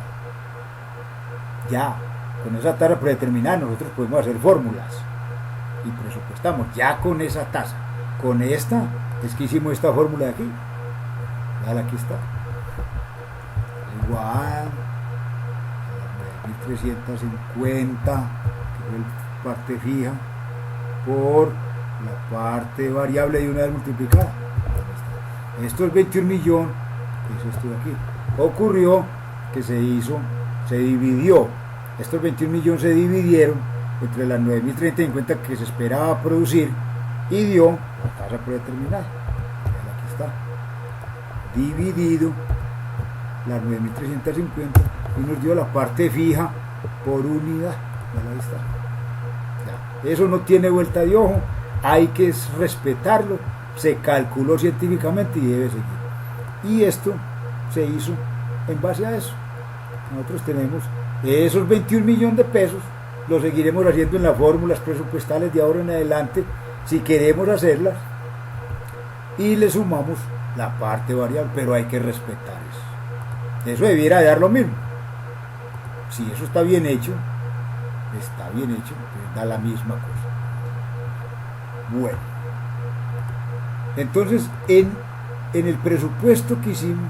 Ya, con esa tasa predeterminada nosotros podemos hacer fórmulas y presupuestamos ya con esa tasa. Con esta, es que hicimos esta fórmula de aquí. Aquí está. igual a 9.350, que es la parte fija, por la parte variable de una vez multiplicada. Esto es 21 millones, eso esto de aquí. Ocurrió que se dividió, estos 21 millones se dividieron entre las 9.350 que se esperaba producir y dio la tasa predeterminada. Aquí está, dividido las 9.350 y nos dio la parte fija por unidad. Ahí está. Ya. Eso no tiene vuelta de ojo, hay que respetarlo, se calculó científicamente y debe seguir. Y esto se hizo en base a eso. Nosotros tenemos esos 21 millones de pesos, lo seguiremos haciendo en las fórmulas presupuestales de ahora en adelante, si queremos hacerlas, y le sumamos la parte variable, pero hay que respetar eso. Eso debiera dar lo mismo. Si eso está bien hecho, da la misma cosa. Bueno, entonces en el presupuesto que hicimos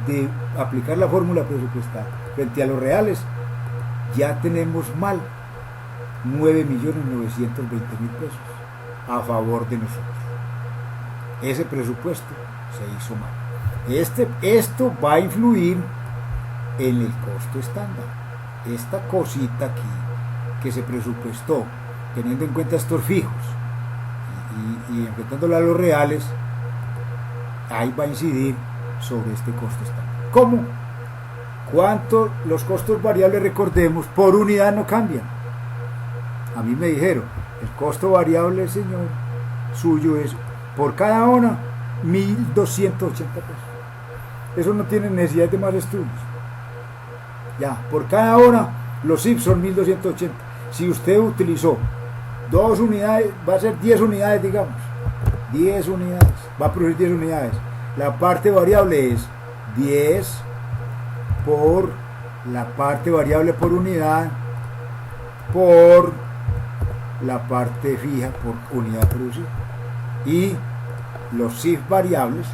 de aplicar la fórmula presupuestal frente a los reales, ya tenemos mal 9.920.000 pesos a favor de nosotros. Ese presupuesto se hizo mal. Esto va a influir en el costo estándar. Esta cosita aquí que se presupuestó teniendo en cuenta estos fijos y enfrentándolo a los reales, ahí va a incidir sobre este costo estándar. ¿Cómo? ¿Cuánto? Los costos variables, recordemos, por unidad no cambian. A mí me dijeron, el costo variable, señor, suyo es por cada hora 1.280 pesos. Eso no tiene necesidad de más estudios. Ya, por cada hora los IF son 1.280. Si usted utilizó 2 unidades, va a ser 10 unidades, digamos. 10 unidades, va a producir 10 unidades. La parte variable es 10 por la parte variable por unidad por la parte fija por unidad producida. Y los CIF variables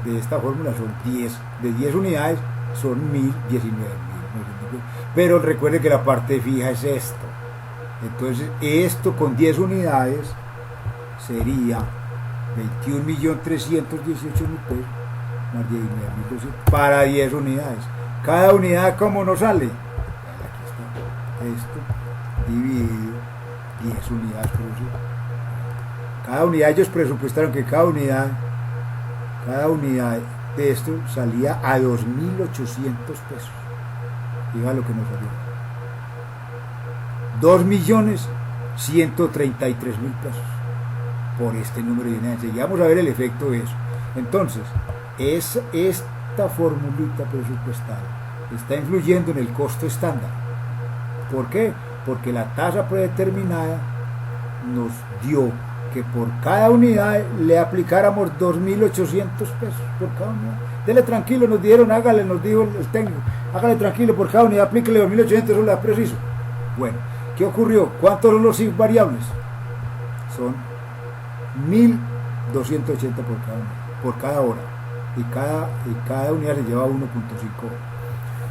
de esta fórmula son 10. De 10 unidades son 1.019.000. Pero recuerde que la parte fija es esto. Entonces esto con 10 unidades sería 21.318.000 pesos más 19.200 para 10 unidades. Cada unidad, ¿cómo nos sale? Aquí está. Esto dividido 10 unidades producidas. Cada unidad, ellos presupuestaron que cada unidad de esto salía a 2.800 pesos. Fija lo que nos salió. 2.133.000 pesos por este número de unidades. Y vamos a ver el efecto de eso. Entonces, esta formulita presupuestal está influyendo en el costo estándar. ¿Por qué? Porque la tasa predeterminada nos dio que por cada unidad le aplicáramos 2.800 pesos por cada unidad. Dele tranquilo, nos dijeron, hágale, nos dijo el técnico, hágale tranquilo, por cada unidad aplíquele 2.800, eso le da preciso. Bueno, ¿qué ocurrió? ¿Cuántos son los CIF variables? Son 1.280 por cada hora. Y cada unidad se lleva 1.5 horas.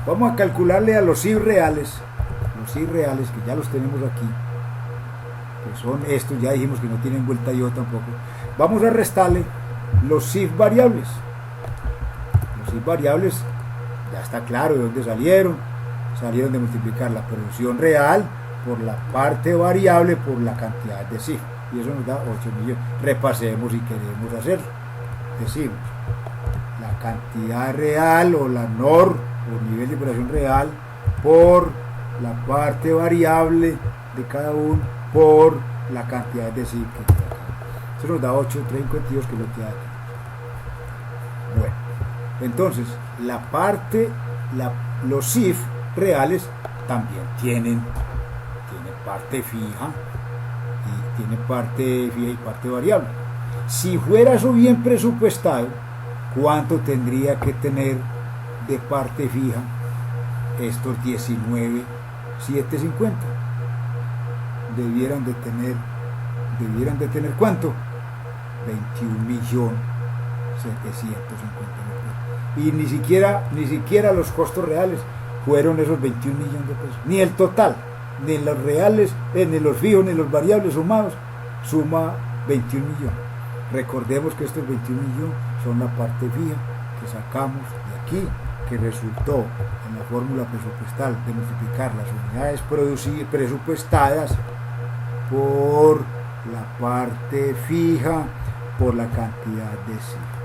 Vamos a calcularle a los CIF reales, que ya los tenemos aquí, que son estos, ya dijimos que no tienen vuelta yo tampoco. Vamos a restarle los CIF variables. Los CIF variables, ya está claro de dónde salieron de multiplicar la producción real por la parte variable por la cantidad de CIF, y eso nos da 8 millones. Repasemos si queremos hacerlo. Decimos la cantidad real o la NOR o nivel de operación real por la parte variable de cada uno por la cantidad de CIF que queda acá. Eso nos da 8.352, que es lo que hay. Bueno, entonces los CIF reales también tienen parte fija y parte variable. Si fuera eso bien presupuestado, ¿cuánto tendría que tener de parte fija estos 19.750? Debieran de tener ¿cuánto? 21.750.000. y ni siquiera los costos reales fueron esos 21 millones de pesos, ni el total, ni los reales, ni los fijos, ni los variables sumados, suma 21 millones. Recordemos que estos 21 millones son la parte fija que sacamos de aquí, que resultó en la fórmula presupuestal de multiplicar las unidades presupuestadas por la parte fija por la cantidad de cifras.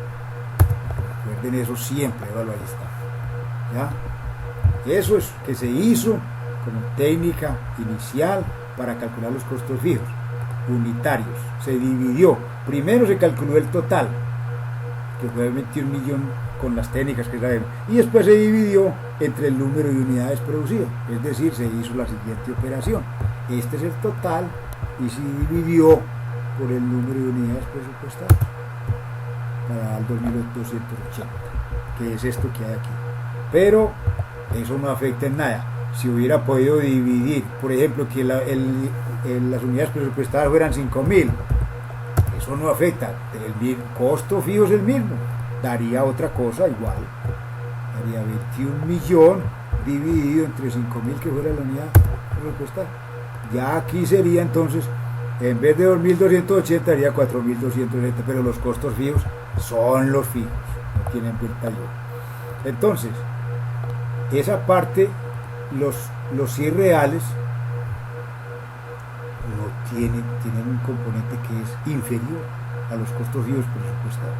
Recuerden eso siempre, ahí está. ¿Ya? Eso es que se hizo como técnica inicial para calcular los costos fijos unitarios. Se dividió, primero se calculó el total, que fue 21 millones con las técnicas que sabemos, y después se dividió entre el número de unidades producidas, es decir, se hizo la siguiente operación: este es el total y se dividió por el número de unidades presupuestadas para dar 2.280, que es esto que hay aquí. Pero eso no afecta en nada. Si hubiera podido dividir, por ejemplo, que las unidades presupuestadas fueran 5.000, eso no afecta, el costo fijo es el mismo, daría otra cosa igual, daría 21 millones dividido entre 5.000 que fuera la unidad presupuestada. Ya aquí sería entonces, en vez de 2.280 daría 4.280, pero los costos fijos son los fijos, no tienen vuelta yo. Entonces, esa parte, los irreales no tienen un componente que es inferior a los costos fijos presupuestados.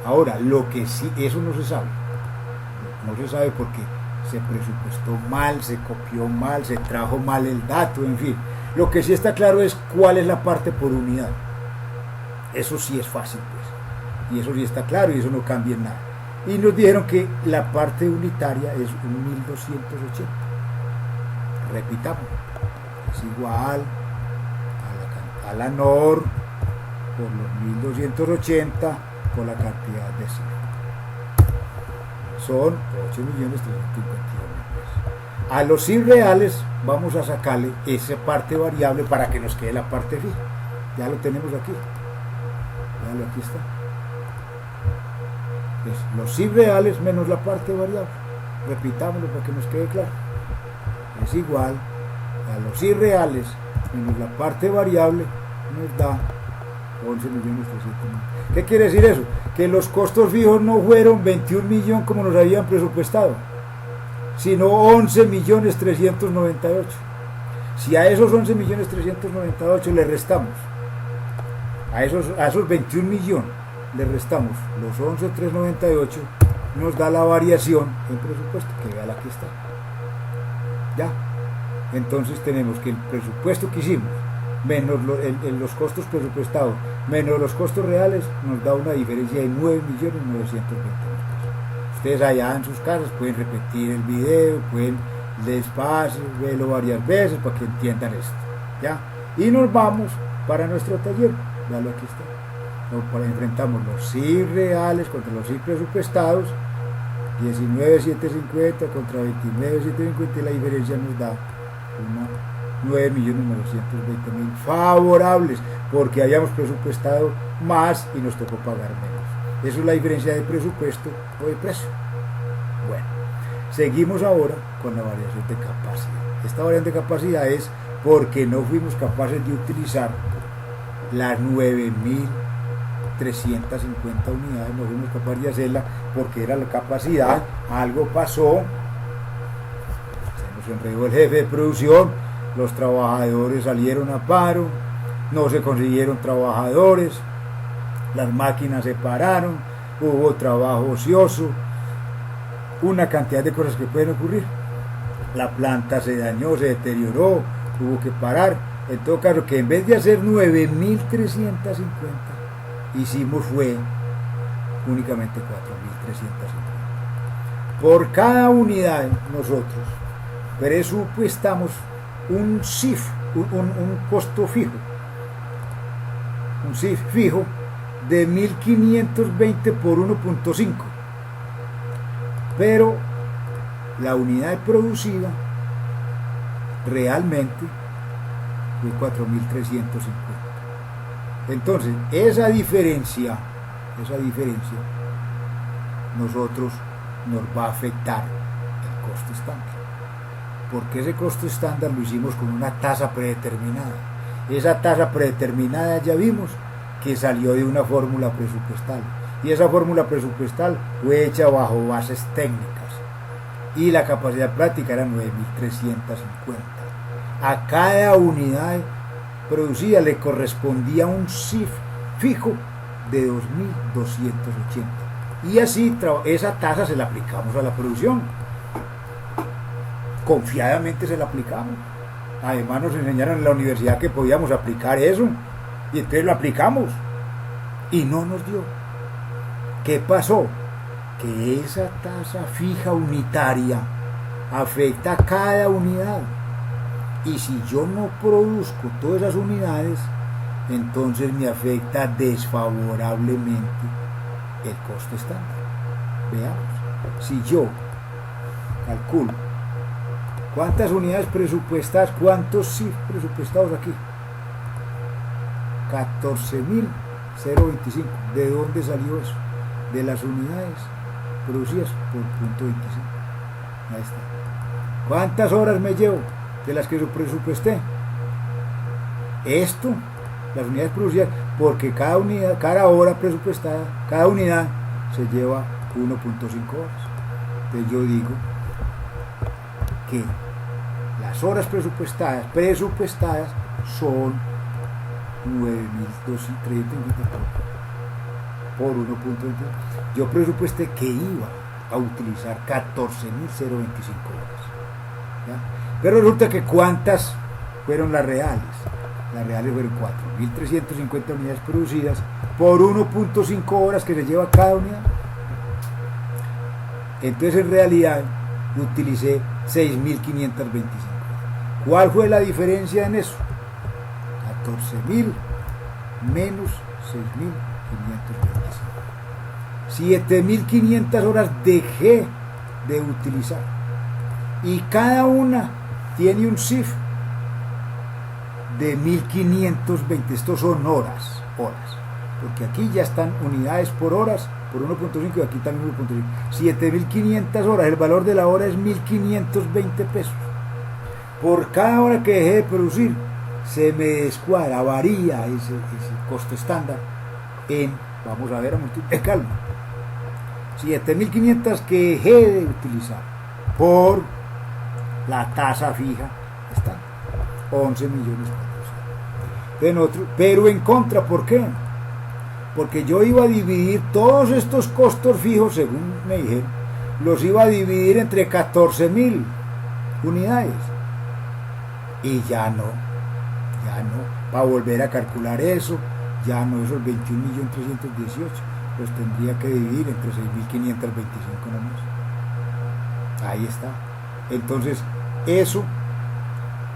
Ahora, lo que sí, eso no se sabe porque se presupuestó mal, se copió mal, se trajo mal el dato, en fin. Lo que sí está claro es cuál es la parte por unidad. Eso sí es fácil, pues. Y eso sí está claro y eso no cambia en nada. Y nos dijeron que la parte unitaria es 1.280. Repitamos, es igual a la NOR por los 1.280 por la cantidad de cifras. Son 8.351.000 pesos. A los irreales vamos a sacarle esa parte variable para que nos quede la parte fija. Ya lo tenemos aquí. Aquí está. Los irreales menos la parte variable. Repitámoslo para que nos quede claro. Es igual a los irreales menos la parte variable nos da 11.300.000. ¿Qué quiere decir eso? Que los costos fijos no fueron 21 millones como nos habían presupuestado, sino 11.398.000. Si a esos 11.398.000 le restamos, a esos 21 millones le restamos los 11.398, nos da la variación en presupuesto, que vean aquí está. Ya. Entonces tenemos que el presupuesto que hicimos menos los costos presupuestados menos los costos reales nos da una diferencia de 9.920.000 pesos. Ustedes allá en sus casas pueden repetir el video, pueden despacio, verlo varias veces para que entiendan esto. ¿Ya? Y nos vamos para nuestro taller. Veanlo, aquí está. Enfrentamos los irreales contra los presupuestados, 19.750 contra 29.750, y la diferencia nos da 9.920.000 favorables, porque habíamos presupuestado más y nos tocó pagar menos. Eso es la diferencia de presupuesto o de precio. Bueno, seguimos ahora con la variación de capacidad. Esta variación de capacidad es porque no fuimos capaces de utilizar las 9.350 unidades, no fuimos capaces de hacerla porque era la capacidad. Algo pasó, se nos enredó el jefe de producción, los trabajadores salieron a paro, no se consiguieron trabajadores, las máquinas se pararon, hubo trabajo ocioso, una cantidad de cosas que pueden ocurrir. La planta se dañó, se deterioró, hubo que parar. En todo caso, que en vez de hacer 9.350, hicimos fue únicamente 4.350. Por cada unidad nosotros presupuestamos un CIF, un costo fijo, un CIF fijo de 1.520 por 1.5, pero la unidad producida realmente fue 4.350. Entonces esa diferencia nosotros nos va a afectar el costo estándar. Porque ese costo estándar lo hicimos con una tasa predeterminada. Esa tasa predeterminada ya vimos que salió de una fórmula presupuestal. Y esa fórmula presupuestal fue hecha bajo bases técnicas. Y la capacidad práctica era 9.350. A cada unidad producida le correspondía un CIF fijo de 2.280. Y así esa tasa se la aplicamos a la producción. Confiadamente se la aplicamos. Además nos enseñaron en la universidad que podíamos aplicar eso. Y entonces lo aplicamos. Y no nos dio. ¿Qué pasó? Que esa tasa fija unitaria afecta a cada unidad. Y si yo no produzco todas esas unidades, entonces me afecta desfavorablemente el costo estándar. Veamos. Si yo calculo ¿cuántas unidades presupuestadas? ¿Cuántos CIF presupuestados aquí? 14.025. ¿De dónde salió eso? De las unidades producidas por punto 25. Ahí está. ¿Cuántas horas me llevo de las que presupuesté? Esto, las unidades producidas, porque cada unidad, cada hora presupuestada, cada unidad se lleva 1.5 horas. Entonces yo digo que las horas presupuestadas son 9.350 por 1.20. Yo presupuesté que iba a utilizar 14.025 horas. ¿Ya? Pero resulta que ¿cuántas fueron las reales? Las reales fueron 4.350 unidades producidas por 1.5 horas que se lleva cada unidad. Entonces en realidad utilicé 6.525. ¿Cuál fue la diferencia en eso? 14.000 menos 6.525. 7.500 horas dejé de utilizar. Y cada una tiene un CIF de 1.520. Estos son horas. Porque aquí ya están unidades por horas, por 1.5 y aquí también 1.5. 7.500 horas, el valor de la hora es 1.520 pesos. Por cada hora que dejé de producir, se me descuadra, varía ese costo estándar en, vamos a ver, calma, 7.500 que dejé de utilizar por la tasa fija estándar, 11.400.000. Pero en contra, ¿por qué? Porque yo iba a dividir todos estos costos fijos, según me dijeron, los iba a dividir entre 14.000 unidades. Y ya no, para volver a calcular eso, ya no, esos 21.318.000, los tendría que dividir entre 6.525 nomás. Ahí está. Entonces, eso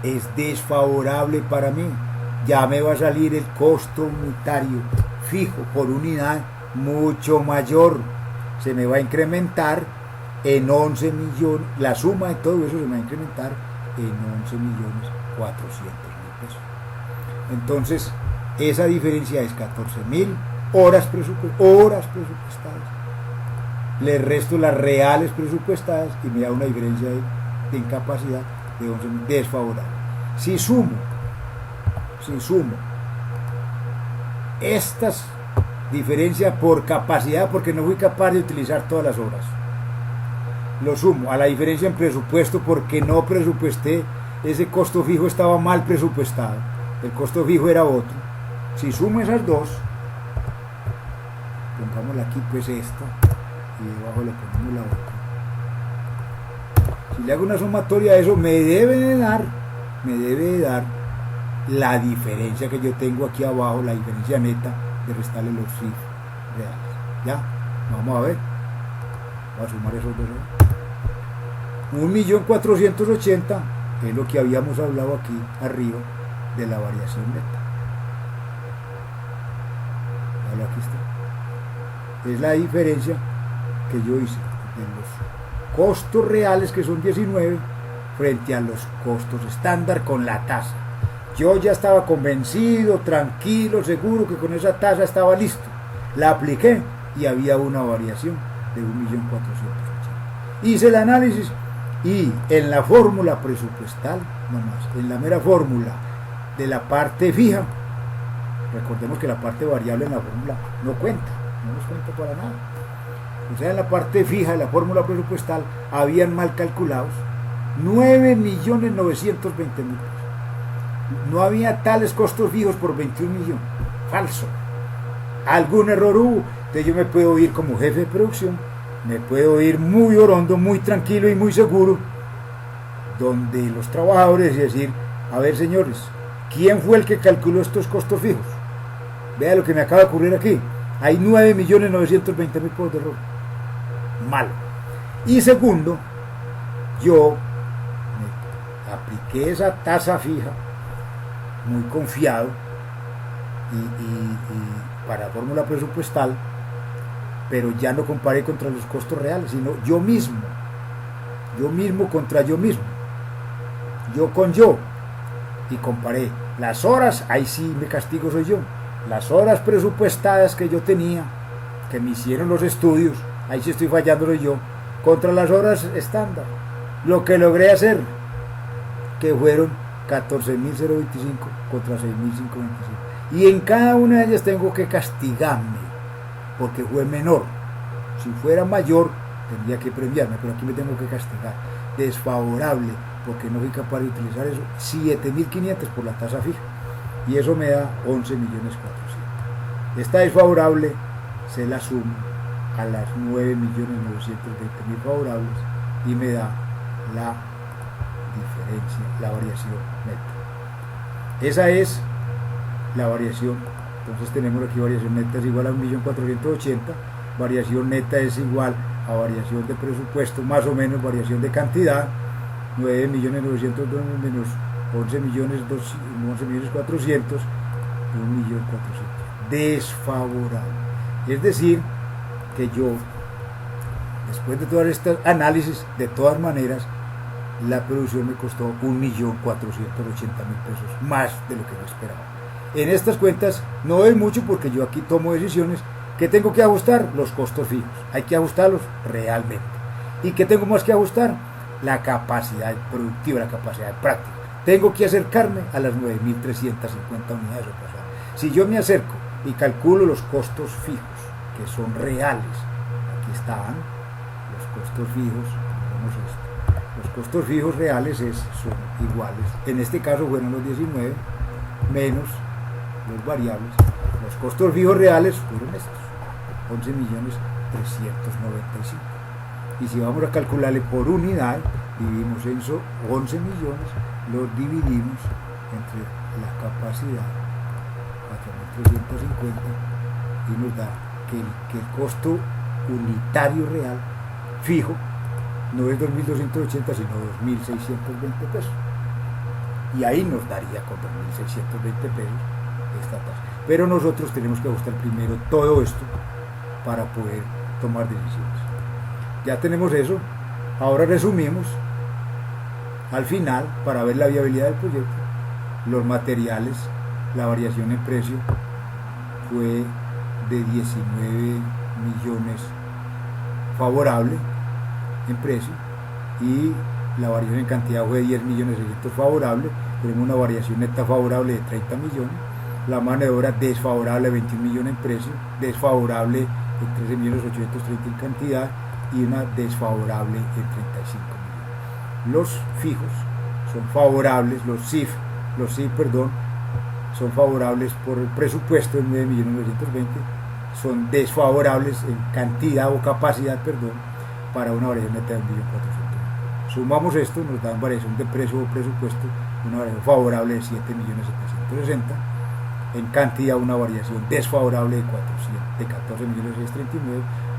es desfavorable para mí. Ya me va a salir el costo unitario fijo por unidad mucho mayor. Se me va a incrementar en 11 millones, la suma de todo eso se me va a incrementar en 11.400.000 pesos. Entonces, esa diferencia es 14.000 horas presupuestadas. Le resto las reales presupuestadas y me da una diferencia de incapacidad de 11.000 desfavorable. Si sumo estas diferencias por capacidad, porque no fui capaz de utilizar todas las horas, lo sumo a la diferencia en presupuesto porque no presupuesté, ese costo fijo estaba mal presupuestado, el costo fijo era otro. Si sumo esas dos, pongámosla aquí pues esta y debajo le ponemos la otra. Si le hago una sumatoria de eso, me debe de dar la diferencia que yo tengo aquí abajo, la diferencia neta de restarle los CIF reales. ¿Ya? Vamos a ver. Voy a sumar esos dos. 1.480.000 es lo que habíamos hablado aquí arriba de la variación neta. Aquí está. Es la diferencia que yo hice de los costos reales, que son 19, frente a los costos estándar con la tasa. Yo ya estaba convencido, tranquilo, seguro que con esa tasa estaba listo. La apliqué y había una variación de 1.480.000. Hice el análisis y en la fórmula presupuestal, nomás, en la mera fórmula de la parte fija, recordemos que la parte variable en la fórmula no cuenta, no nos cuenta para nada. O sea, en la parte fija de la fórmula presupuestal habían mal calculados 9.920.000 pesos. No había tales costos fijos por 21 millones. Falso. Algún error hubo. Entonces yo me puedo ir como jefe de producción, me puedo ir muy orondo, muy tranquilo y muy seguro, donde los trabajadores y decir, a ver señores, ¿quién fue el que calculó estos costos fijos? Vea lo que me acaba de ocurrir aquí. Hay 9.920.000 pesos de error. Malo. Y segundo, yo me apliqué esa tasa fija, muy confiado, y para fórmula presupuestal, pero ya no comparé contra los costos reales, sino yo mismo contra yo mismo, yo con yo, y comparé las horas, ahí sí me castigo soy yo, las horas presupuestadas que yo tenía, que me hicieron los estudios, ahí sí estoy fallando soy yo, contra las horas estándar, lo que logré hacer, que fueron 14.025 contra 6.525, y en cada una de ellas tengo que castigarme, porque fue menor. Si fuera mayor, tendría que premiarme, pero aquí me tengo que castigar. Desfavorable, porque no fui capaz de utilizar eso. 7.500 por la tasa fija. Y eso me da 11.400.000. Esta desfavorable se la sumo a las 9.920.000 favorables y me da la diferencia, la variación neta. Esa es la variación. Entonces tenemos aquí variación neta es igual a 1.480.000, variación neta es igual a variación de presupuesto, más o menos variación de cantidad, 9.900.000 menos 11.400.000, 1.400.000, desfavorable. Es decir, que yo, después de todos estos análisis, de todas maneras, la producción me costó 1.480.000 pesos, más de lo que yo esperaba. En estas cuentas no es mucho porque yo aquí tomo decisiones que tengo que ajustar los costos fijos. Hay que ajustarlos realmente. ¿Y qué tengo más que ajustar? La capacidad productiva, la capacidad práctica. Tengo que acercarme a las 9.350 unidades de pasada. Si yo me acerco y calculo los costos fijos, que son reales, aquí están los costos fijos, vamos a esto. Los costos fijos reales son iguales. En este caso fueron los 19 menos los variables, los costos fijos reales fueron estos, 11.395.000. Y si vamos a calcularle por unidad, dividimos eso, 11 millones, los dividimos entre la capacidad, 4.350, y nos da que el costo unitario real, fijo, no es 2.280, sino 2.620 pesos. Y ahí nos daría con 2.620 pesos esta tasa. Pero nosotros tenemos que ajustar primero todo esto para poder tomar decisiones. Ya tenemos eso. Ahora resumimos al final para ver la viabilidad del proyecto. Los materiales, la variación en precio fue de 19 millones favorable en precio y la variación en cantidad fue de 10.600.000 favorable. Tenemos una variación neta favorable de 30 millones. La mano de obra desfavorable de 21 millones en precio, desfavorable de 13.830.000 en cantidad y una desfavorable de 35 millones. Los fijos son favorables, los CIF, son favorables por el presupuesto de 9.920.000, son desfavorables en cantidad o capacidad, para una variación neta de 1.400.000. Sumamos esto, nos dan variación de precio o presupuesto, una variación favorable de 7.760.000. En cantidad una variación desfavorable de 14.639.000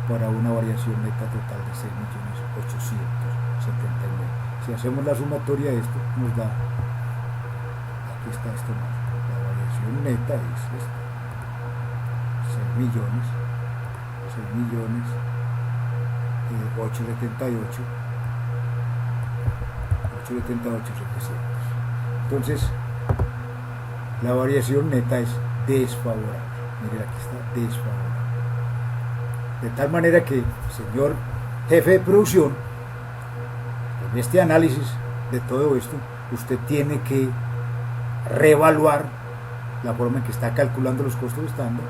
para una variación neta total de 6.879.000. Si hacemos la sumatoria de esto, nos da, aquí está esto, la variación neta es esta, 6.878.700. Entonces, la variación neta es desfavorable. Miren, aquí está desfavorable. De tal manera que, señor jefe de producción, en este análisis de todo esto, usted tiene que reevaluar la forma en que está calculando los costos estándar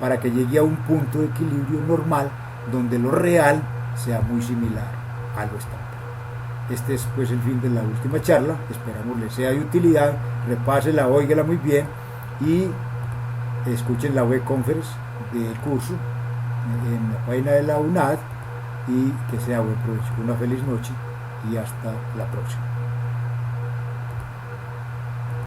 para que llegue a un punto de equilibrio normal donde lo real sea muy similar a lo estándar. Este es pues el fin de la última charla, esperamos les sea de utilidad, repásela, óigala muy bien y escuchen la web conference del curso en la página de la UNAD y que sea buen provecho. Una feliz noche y hasta la próxima.